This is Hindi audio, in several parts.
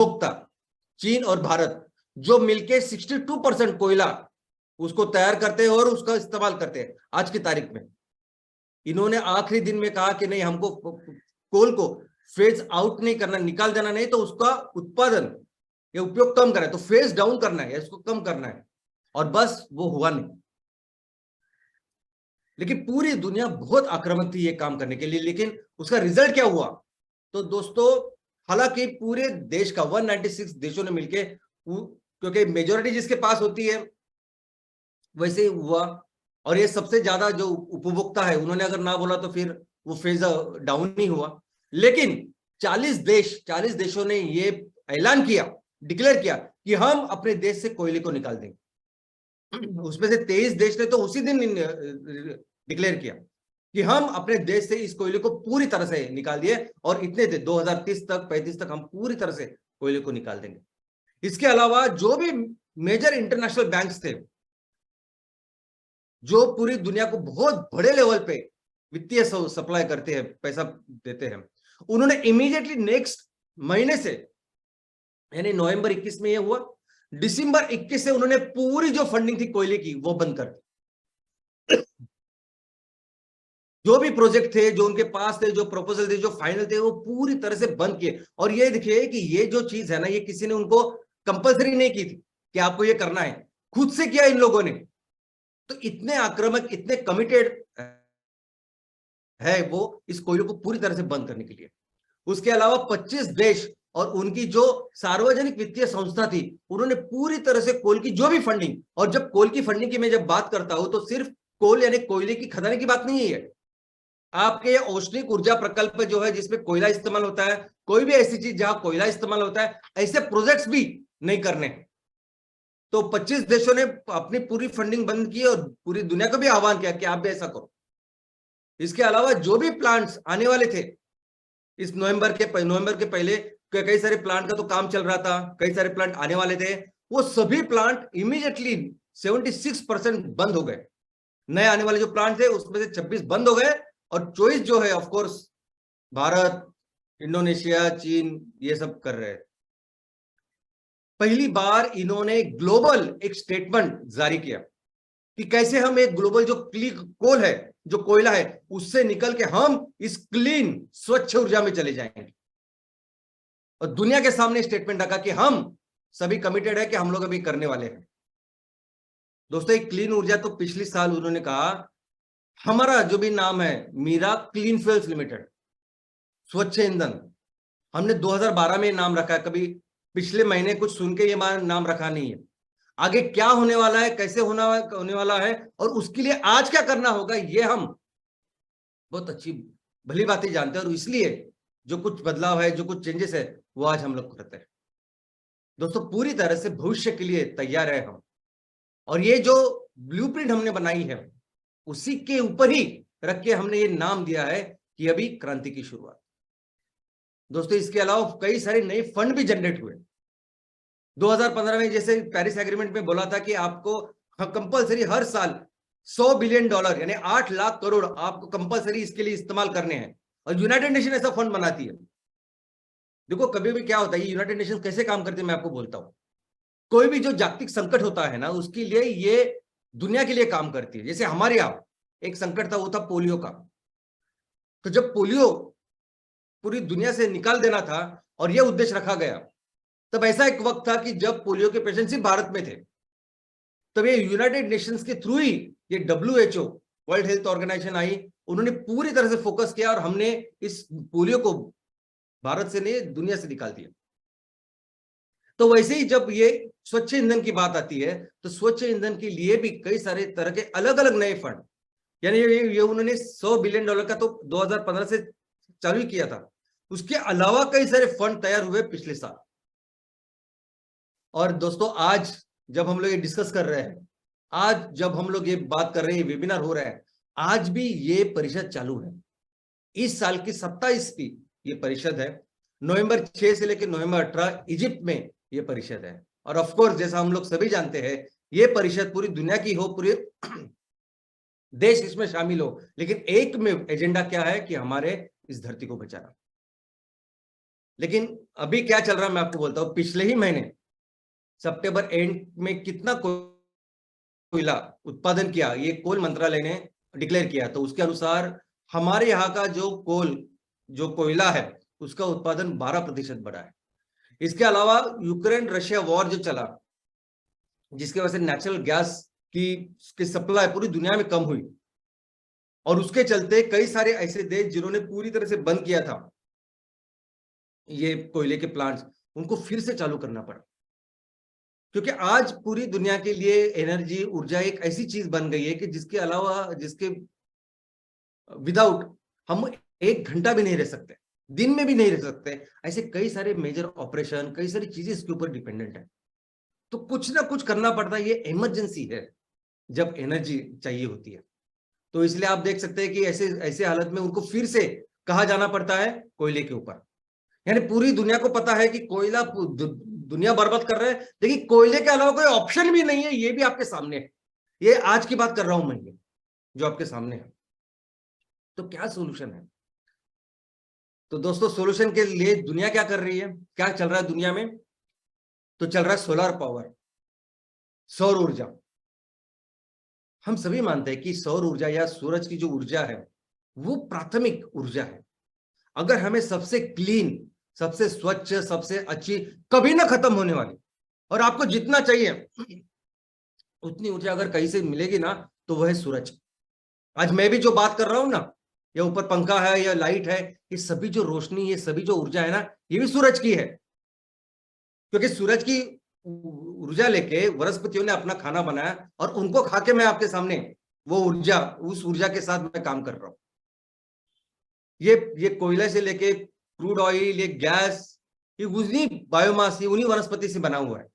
उपभोक्ता चीन और भारत जो मिलके 62% कोयला उसको तैयार करते हैं और उसका इस्तेमाल करते हैं। आज की तारीख में इन्होंने आखिरी दिन में कहा कि नहीं, हमको कोल को फेज आउट नहीं करना, निकाल देना नहीं, तो उसका उत्पादन या उपयोग कम करना है, तो फेज डाउन करना है, इसको कम करना है। और बस वो हुआ नहीं, लेकिन पूरी दुनिया बहुत आक्रामक थी ये काम करने के लिए। लेकिन उसका रिजल्ट क्या हुआ? तो दोस्तों, हालांकि पूरे देश का 196 देशों ने मिलके, क्योंकि मेजोरिटी जिसके पास होती है वैसे ही हुआ, और ये सबसे ज्यादा जो उपभोक्ता है उन्होंने अगर ना बोला तो फिर वो फेज डाउन ही हुआ। लेकिन 40 देशों ने ये ऐलान किया, डिक्लेयर किया कि हम अपने देश से कोयले को निकाल देंगे। उसमें से 23 देश ने तो उसी दिन डिक्लेयर किया कि हम अपने देश से इस कोयले को पूरी तरह से निकाल दिए, और इतने 2030 तक 35 तक हम पूरी तरह से कोयले को निकाल देंगे। इसके अलावा जो भी मेजर इंटरनेशनल बैंक्स थे जो पूरी दुनिया को बहुत बड़े लेवल पे वित्तीय सप्लाई करते हैं, पैसा देते हैं, उन्होंने इमीडिएटली नेक्स्ट महीने से, यानी नवंबर 21 में ये हुआ, दिसंबर 21 से उन्होंने पूरी जो फंडिंग थी कोयले की वो बंद कर दी। जो भी प्रोजेक्ट थे जो उनके पास थे, जो प्रपोजल थे, जो फाइनल थे, वो पूरी तरह से बंद किए। और ये देखिए कि ये जो चीज है ना, ये किसी ने उनको कंपलसरी नहीं की थी कि आपको ये करना है, खुद से किया इन लोगों ने। तो इतने आक्रामक, इतने कमिटेड है वो इस कोयले को पूरी तरह से बंद करने के लिए। उसके अलावा 25 देश और उनकी जो सार्वजनिक वित्तीय संस्था थी, उन्होंने पूरी तरह से कोल की जो भी फंडिंग, और जब कोल की फंडिंग की मैं जब बात करता हूं तो सिर्फ कोल यानी कोयले की खदाने की बात नहीं है, आपके औष्णिक ऊर्जा प्रकल्प जो है जिसमें कोयला इस्तेमाल होता है, कोई भी ऐसी चीज जहां कोयला इस्तेमाल होता है, ऐसे प्रोजेक्ट्स भी नहीं करने। तो 25 देशों ने अपनी पूरी फंडिंग बंद की और पूरी दुनिया को भी आह्वान किया कि आप भी ऐसा करो। इसके अलावा जो भी प्लांट्स आने वाले थे इस नवंबर के पहले, कई सारे प्लांट का तो काम चल रहा था, कई सारे प्लांट आने वाले थे, वो सभी प्लांट इमीडिएटली 76% बंद हो गए। नए आने वाले जो प्लांट थे उसमें से 26 बंद हो गए, और 24 जो है ऑफ कोर्स भारत, इंडोनेशिया, चीन ये सब कर रहे हैं। पहली बार इन्होंने ग्लोबल एक स्टेटमेंट जारी किया कि कैसे हम एक ग्लोबल जो कोल है, जो कोयला है, उससे निकल के हम इस क्लीन स्वच्छ ऊर्जा में चले जाएंगे। और दुनिया के सामने स्टेटमेंट रखा कि हम सभी कमिटेड है कि हम लोग अभी करने वाले हैं। दोस्तों, एक क्लीन ऊर्जा तो पिछले साल उन्होंने कहा, हमारा जो भी नाम है मीरा क्लीन फ्यूल्स लिमिटेड, स्वच्छ ईंधन, हमने 2012 में नाम रखा है, कभी पिछले महीने कुछ सुन के ये नाम रखा नहीं है। आगे क्या होने वाला है, कैसे होने वाला है, और उसके लिए आज क्या करना होगा, ये हम बहुत अच्छी भली बातें जानते हैं। और इसलिए जो कुछ बदलाव है, जो कुछ चेंजेस है, वो आज हम लोग करते हैं। दोस्तों, पूरी तरह से भविष्य के लिए तैयार है हम, और ये जो ब्लूप्रिंट हमने बनाई है उसी के ऊपर ही रख के हमने ये नाम दिया है कि अभी क्रांति की शुरुआत। दोस्तों, इसके अलावा कई सारे नए फंड भी जनरेट हुए। 2015 में जैसे पेरिस एग्रीमेंट में बोला था कि आपको कंपलसरी हर साल $100 बिलियन यानी 8 लाख करोड़ आपको कंपलसरी इसके लिए इस्तेमाल करने हैं, और यूनाइटेड नेशन ऐसा फंड बनाती है। देखो, कभी भी क्या होता है, यूनाइटेड नेशन कैसे काम करती है मैं आपको बोलता हूं। कोई भी जो जागतिक संकट होता है ना, उसके लिए ये दुनिया के लिए काम करती है। जैसे हमारे यहाँ एक संकट था, वो था पोलियो का। तो जब पोलियो पूरी दुनिया से निकाल देना था और यह उद्देश्य रखा गया, तब ऐसा एक वक्त था कि जब पोलियो के पेशेंट सिर्फ भारत में थे, तब ये यूनाइटेड नेशंस के थ्रू ही ये WHO, world health organisation I, उन्होंने पूरी तरह से फोकस किया और हमने इस पोलियो को भारत से नहीं दुनिया से निकाल दिया। तो वैसे ही जब ये स्वच्छ ईंधन की बात आती है, तो स्वच्छ ईंधन के लिए भी कई सारे तरह के अलग अलग नए फंड, यानी ये उन्होंने $100 बिलियन का तो 2015 से चालू किया था। उसके अलावा कई सारे फंड तैयार हुए पिछले साल। और दोस्तों, आज जब हम लोग ये डिस्कस कर रहे हैं, आज जब हम लोग ये बात कर रहे हैं, वेबिनार हो रहा है, आज भी ये परिषद चालू है। इस साल की 27 की ये परिषद है। नवंबर 6 से लेकर नवंबर 18 इजिप्ट में ये परिषद है। और ऑफ कोर्स जैसा हम लोग सभी जानते हैं, ये परिषद पूरी दुनिया की हो, पूरे देश इसमें शामिल हो, लेकिन एक में एजेंडा क्या है कि हमारे इस धरती को बचाना। लेकिन अभी क्या चल रहा है मैं आपको बोलता हूं, पिछले ही महीने सितंबर एंड में कितना कोयला उत्पादन किया, ये कोल मंत्रालय ने डिक्लेयर किया। तो उसके अनुसार हमारे यहाँ का जो कोयला है उसका उत्पादन 12% बढ़ा है। इसके अलावा यूक्रेन रशिया वॉर जो चला, जिसकी वजह से नेचुरल गैस की सप्लाई पूरी दुनिया में कम हुई, और उसके चलते कई सारे ऐसे देश जिन्होंने पूरी तरह से बंद किया था ये कोयले के प्लांट्स, उनको फिर से चालू करना पड़ा। क्योंकि आज पूरी दुनिया के लिए एनर्जी, ऊर्जा एक ऐसी चीज बन गई है कि जिसके विदाउट हम 1 घंटा भी नहीं रह सकते, दिन में भी नहीं रह सकते। ऐसे कई सारे मेजर ऑपरेशन, कई सारी चीजें इसके ऊपर डिपेंडेंट है। तो कुछ ना कुछ करना पड़ता है, ये इमरजेंसी है जब एनर्जी चाहिए होती है। तो इसलिए आप देख सकते हैं कि ऐसे ऐसे हालत में उनको फिर से कहा जाना पड़ता है कोयले के ऊपर। यानी पूरी दुनिया को पता है कि कोयला दुनिया बर्बाद कर रहे हैं, लेकिन कोयले के अलावा कोई ऑप्शन भी नहीं है, ये भी आपके सामने है। ये आज की बात कर रहा हूं मैं, ये जो आपके सामने है। तो क्या सोल्यूशन है? तो दोस्तों, सोल्यूशन के लिए दुनिया क्या कर रही है, क्या चल रहा है दुनिया में? तो चल रहा है सोलर पावर, सौर ऊर्जा। हम सभी मानते हैं कि सौर ऊर्जा या सूरज की जो ऊर्जा है वो प्राथमिक ऊर्जा है। अगर हमें सबसे क्लीन, सबसे स्वच्छ, सबसे अच्छी, कभी ना खत्म होने वाली, और आपको जितना चाहिए उतनी ऊर्जा अगर कहीं से मिलेगी ना, तो वह है सूरज। आज मैं भी जो बात कर रहा हूं ना, या ऊपर पंखा है या लाइट है, ये सभी जो रोशनी, ये सभी जो ऊर्जा है ना, ये भी सूरज की है। क्योंकि सूरज की ऊर्जा लेके वनस्पतियों ने अपना खाना बनाया, और उनको खा के मैं आपके सामने वो ऊर्जा, उस ऊर्जा के साथ मैं काम कर रहा हूं। ये कोयले से लेके क्रूड ऑयल, ये गैस, ये उन्हीं बायोमास, ये उन्हीं वनस्पति से बना हुआ है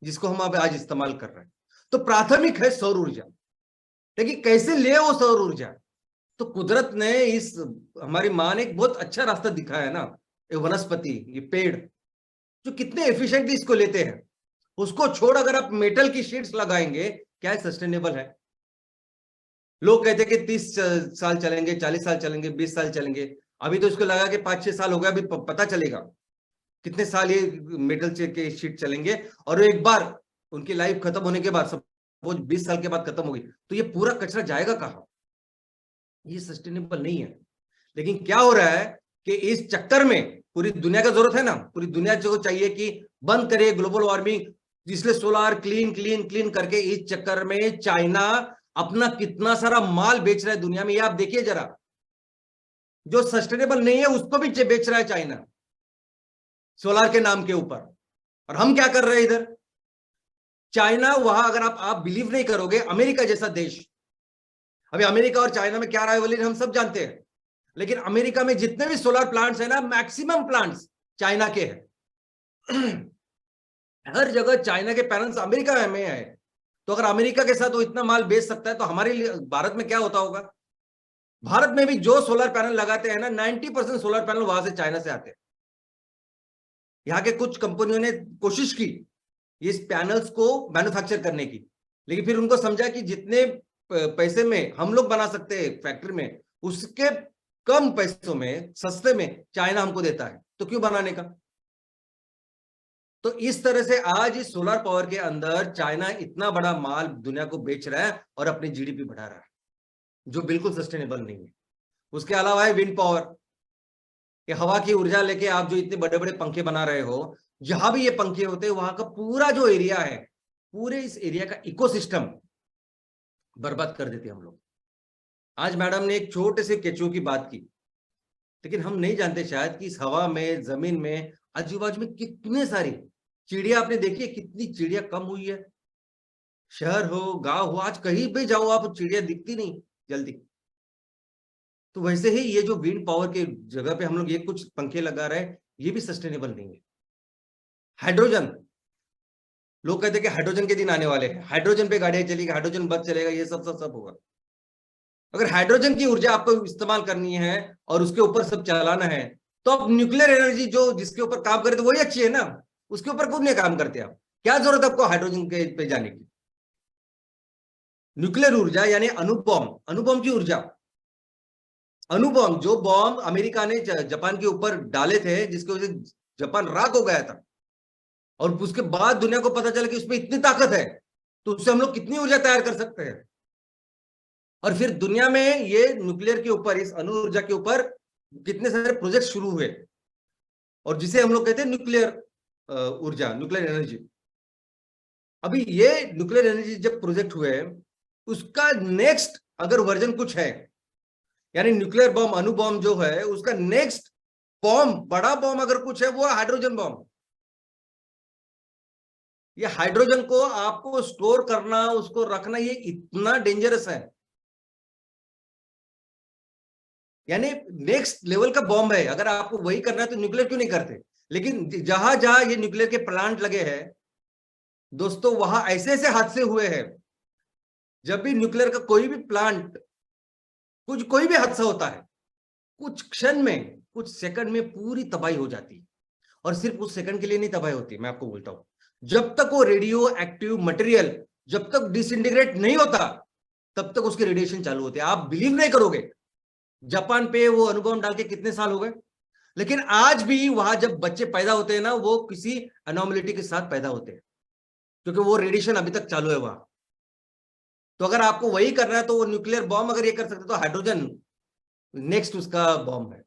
जिसको हम अब आज इस्तेमाल कर रहे हैं। तो प्राथमिक है सौर ऊर्जा। लेकिन कैसे ले वो सौर ऊर्जा? तो कुदरत ने हमारी माँ ने एक बहुत अच्छा रास्ता दिखाया है ना, ये वनस्पति, ये पेड़, जो कितने एफिशिएंटली इसको लेते हैं। उसको छोड़ अगर आप मेटल की शीट्स लगाएंगे, क्या सस्टेनेबल है? लोग कहते हैं कि 30 साल चलेंगे, 40 साल चलेंगे, 20 साल चलेंगे। अभी तो इसको लगा कि 5-6 साल हो गया, अभी पता चलेगा कितने साल ये मेटल के शीट चलेंगे। और एक बार उनकी लाइफ खत्म होने के बाद, सपोज 20 साल के बाद खत्म होगी, तो ये पूरा कचरा जाएगा कहाँ? ये सस्टेनेबल नहीं है। लेकिन क्या हो रहा है कि इस चक्कर में पूरी दुनिया का जरूरत है ना, पूरी दुनिया जो चाहिए कि बंद करे ग्लोबल वार्मिंग, इसलिए सोलार क्लीन क्लीन क्लीन करके इस चक्कर में चाइना अपना कितना सारा माल बेच रहा है दुनिया में। ये आप देखिए जरा, जो सस्टेनेबल नहीं है उसको भी बेच रहा है चाइना सोलार के नाम के ऊपर। और हम क्या कर रहे हैं इधर? चाइना वहां, अगर आप बिलीव नहीं करोगे, अमेरिका जैसा देश, अभी अमेरिका और चाइना में क्या राइवलरी हम सब जानते हैं, लेकिन अमेरिका में जितने भी सोलर प्लांट्स है ना, मैक्सिमम प्लांट्स चाइना के हैं। हर जगह चाइना के पैनल्स अमेरिका में है। तो अगर अमेरिका के साथ वो इतना माल बेच सकता है, तो हमारे लिए भारत में क्या होता होगा? भारत में भी जो सोलर पैनल लगाते हैं ना, 90% सोलर पैनल वहां से चाइना से आते हैं। यहाँ के कुछ कंपनियों ने कोशिश की इस पैनल्स को मैन्युफैक्चर करने की, लेकिन फिर उनको समझा कि जितने पैसे में हम लोग बना सकते हैं फैक्ट्री में, उसके कम पैसों में, सस्ते में चाइना हमको देता है, तो क्यों बनाने का? तो इस तरह से आज इस सोलर पावर के अंदर चाइना इतना बड़ा माल दुनिया को बेच रहा है और अपनी जीडीपी बढ़ा रहा है, जो बिल्कुल सस्टेनेबल नहीं है। उसके अलावा है विंड पावर, कि हवा की ऊर्जा लेके आप जो इतने बड़े बड़े पंखे बना रहे हो, जहां भी ये पंखे होते हैं वहां का पूरा जो एरिया है, पूरे इस एरिया का इकोसिस्टम बर्बाद कर देते हम लोग। आज मैडम ने एक छोटे से केचुओं की बात की, लेकिन हम नहीं जानते शायद कि इस हवा में, जमीन में, आजू बाजू में कितने सारी चिड़िया, आपने देखी कितनी चिड़िया कम हुई है। शहर हो, गांव हो, आज कहीं भी जाओ आप, चिड़िया दिखती नहीं जल्दी। तो वैसे ही ये जो विंड पावर के जगह पे हम लोग ये कुछ पंखे लगा रहे हैं, ये भी सस्टेनेबल नहीं है। हाइड्रोजन, लोग कहते हैं कि हाइड्रोजन के दिन आने वाले हैं, हाइड्रोजन पे गाड़ियां चलेगी, हाइड्रोजन बस चलेगा, ये सब सब सब होगा। अगर हाइड्रोजन की ऊर्जा आपको इस्तेमाल करनी है और उसके ऊपर सब चलाना है, तो आप न्यूक्लियर एनर्जी जो जिसके ऊपर काम करे तो वही अच्छी है ना, उसके ऊपर क्यों नहीं काम करते आप? क्या जरूरत है आपको हाइड्रोजन के पे जाने की? न्यूक्लियर ऊर्जा यानी अणुबॉम्ब की ऊर्जा, अणुबॉम्ब, जो बॉम्ब अमेरिका ने जापान के ऊपर डाले थे, जिसकी वजह से जापान राख हो गया था, और उसके बाद दुनिया को पता चला कि उसमें इतनी ताकत है, तो उससे हम लोग कितनी ऊर्जा तैयार कर सकते हैं। और फिर दुनिया में ये न्यूक्लियर के ऊपर, इस अणु ऊर्जा के ऊपर कितने सारे प्रोजेक्ट शुरू हुए, और जिसे हम लोग कहते हैं न्यूक्लियर ऊर्जा, न्यूक्लियर एनर्जी। अभी ये न्यूक्लियर एनर्जी जब प्रोजेक्ट हुए, उसका नेक्स्ट अगर वर्जन कुछ है, यानी न्यूक्लियर बॉम्ब, अणु बॉम्ब जो है, उसका नेक्स्ट बॉम्ब, बड़ा बॉम्ब अगर कुछ है, वो हाइड्रोजन बॉम्ब। ये हाइड्रोजन को आपको स्टोर करना, उसको रखना, ये इतना डेंजरस है, यानी नेक्स्ट लेवल का बॉम्ब है। अगर आपको वही करना है तो न्यूक्लियर क्यों नहीं करते? लेकिन जहां जहां ये न्यूक्लियर के प्लांट लगे हैं दोस्तों, वहां ऐसे ऐसे हादसे हुए हैं। जब भी न्यूक्लियर का कोई भी प्लांट, कोई भी हादसा होता है, कुछ क्षण में, कुछ सेकंड में पूरी तबाही हो जाती है। और सिर्फ उस सेकंड के लिए नहीं तबाही होती, मैं आपको बोलता हूं, जब तक वो रेडियो एक्टिव मटेरियल जब तक डिसइंटीग्रेट नहीं होता, तब तक उसके रेडिएशन चालू होते हैं। आप बिलीव नहीं करोगे, जापान पे वो अणुबॉम्ब डाल के कितने साल हो गए, लेकिन आज भी वहां जब बच्चे पैदा होते हैं ना, वो किसी अनोमलिटी के साथ पैदा होते हैं, क्योंकि वो रेडिएशन अभी तक चालू है वहां। तो अगर आपको वही करना है, तो वो न्यूक्लियर बॉम्ब अगर ये कर सकते, तो हाइड्रोजन नेक्स्ट उसका बॉम्ब है।